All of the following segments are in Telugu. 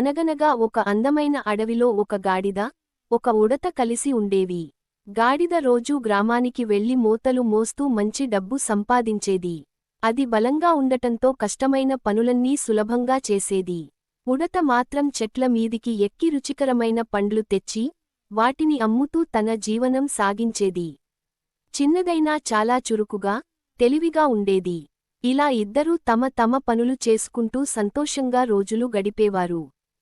అనగనగా ఒక అందమైన అడవిలో ఒక గాడిద, ఒక ఉడత కలిసి ఉండేవి. గాడిద రోజూ గ్రామానికి వెళ్లి మూతలు మోస్తూ మంచి డబ్బు సంపాదించేది. అది బలంగా ఉండటంతో కష్టమైన పనులన్నీ సులభంగా చేసేది. ఉడత మాత్రం చెట్ల మీదికి ఎక్కి రుచికరమైన పండ్లు తెచ్చి, వాటిని అమ్ముతూ తన జీవనం సాగించేది. చిన్నదైనా చాలా చురుకుగా, తెలివిగా ఉండేది. ఇలా ఇద్దరూ తమ తమ పనులు చేసుకుంటూ సంతోషంగా రోజులు గడిపేవారు.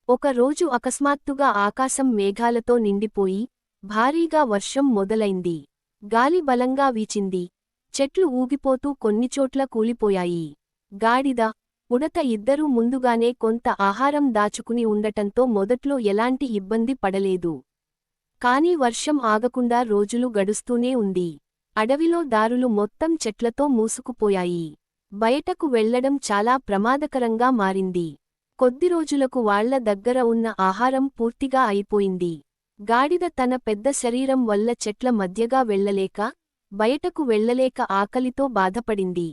ఒక రోజు అకస్మాత్తుగా ఆకాశం మేఘాలతో నిండిపోయి, భారీగా వర్షం మొదలైంది. గాలి బలంగా వీచింది. చెట్లు ఊగిపోతూ కొన్నిచోట్ల కూలిపోయాయి. గాడిద, ఉడత ఇద్దరూ ముందుగానే కొంత ఆహారం దాచుకుని ఉండటంతో మొదట్లో ఎలాంటి ఇబ్బంది పడలేదు. కాని వర్షం ఆగకుండా రోజులు గడుస్తూనే ఉంది. అడవిలో దారులు మొత్తం చెట్లతో మూసుకుపోయాయి. బయటకు వెళ్లడం చాలా ప్రమాదకరంగా మారింది. కొద్ది రోజులకు వాళ్ల దగ్గర ఉన్న ఆహారం పూర్తిగా అయిపోయింది. గాడిద తన పెద్ద శరీరం వల్ల చెట్ల మధ్యగా వెళ్లలేక, బయటకు వెళ్లలేక ఆకలితో బాధపడింది.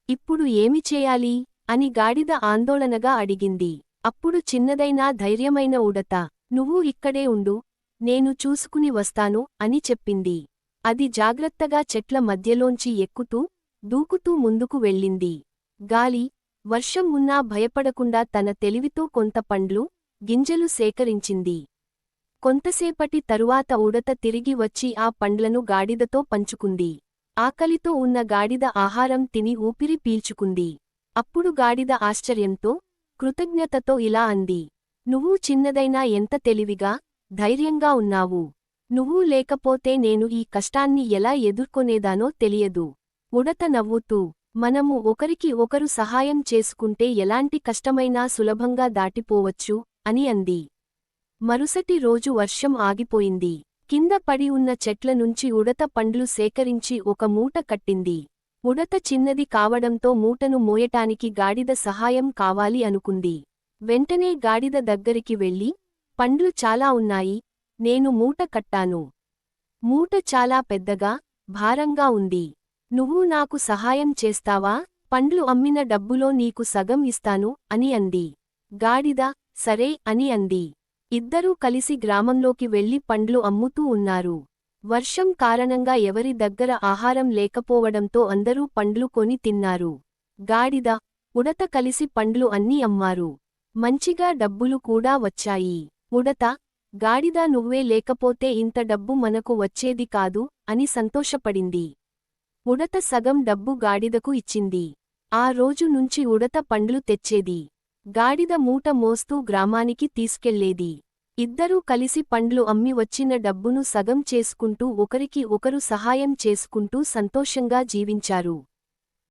ఇప్పుడు ఏమి చేయాలి అని గాడిద ఆందోళనగా అడిగింది. అప్పుడు చిన్నదైనా ధైర్యమైన ఉడత, నువ్వు ఇక్కడే ఉండు, నేను చూసుకుని వస్తాను అని చెప్పింది. అది జాగ్రత్తగా చెట్ల మధ్యలోంచి ఎక్కుతూ, దూకుతూ ముందుకు వెళ్ళింది. గాలి, వర్షం ఉన్నా భయపడకుండా తన తెలివితో కొంత పండ్లు, గింజలు సేకరించింది. కొంతసేపటి తరువాత ఉడత తిరిగి వచ్చి ఆ పండ్లను గాడిదతో పంచుకుంది. ఆకలితో ఉన్న గాడిద ఆహారం తిని ఊపిరి పీల్చుకుంది. అప్పుడు గాడిద ఆశ్చర్యంతో, కృతజ్ఞతతో ఇలా అంది. నువ్వు చిన్నదైనా ఎంత తెలివిగా, ధైర్యంగా ఉన్నావు. నువ్వు లేకపోతే నేను ఈ కష్టాన్ని ఎలా ఎదుర్కొనేదానో తెలియదు. ఉడత నవ్వుతూ, మనము ఒకరికి ఒకరు సహాయం చేసుకుంటే ఎలాంటి కష్టమైనా సులభంగా దాటిపోవచ్చు అని అంది. మరుసటి రోజు వర్షం ఆగిపోయింది. కింద పడి ఉన్న చెట్ల నుంచి ఉడత పండ్లు సేకరించి ఒక మూట కట్టింది. ఉడత చిన్నది కావడంతో మూటను మోయటానికి గాడిద సహాయం కావాలి అనుకుంది. వెంటనే గాడిద దగ్గరికి వెళ్లి, పండ్లు చాలా ఉన్నాయి, నేను మూట కట్టాను. మూట చాలా పెద్దగా, భారంగా ఉంది. నువ్వు నాకు సహాయం చేస్తావా? పండ్లు అమ్మిన డబ్బులో నీకు సగం ఇస్తాను అని అంది. గాడిద, సరే అని అంది. ఇద్దరూ కలిసి గ్రామంలోకి వెళ్లి పండ్లు అమ్ముతూ ఉన్నారు. వర్షం కారణంగా ఎవరి దగ్గర ఆహారం లేకపోవడంతో అందరూ పండ్లు కొని తిన్నారు. గాడిద, ఉడత కలిసి పండ్లు అన్నీ అమ్మారు. మంచిగా డబ్బులు కూడా వచ్చాయి. ఉడత, గాడిద నువ్వే లేకపోతే ఇంత డబ్బు మనకు వచ్చేది కాదు అని సంతోషపడింది. ఉడత సగం డబ్బు గాడిదకు ఇచ్చింది. ఆ రోజు నుంచి ఉడత పండ్లు తెచ్చేది. గాడిద మూట మోస్తూ గ్రామానికి తీసుకెళ్లేది. ఇద్దరూ కలిసి పండ్లు అమ్మి వచ్చిన డబ్బును సగం చేసుకుంటూ ఒకరికి ఒకరు సహాయం చేసుకుంటూ సంతోషంగా జీవించారు.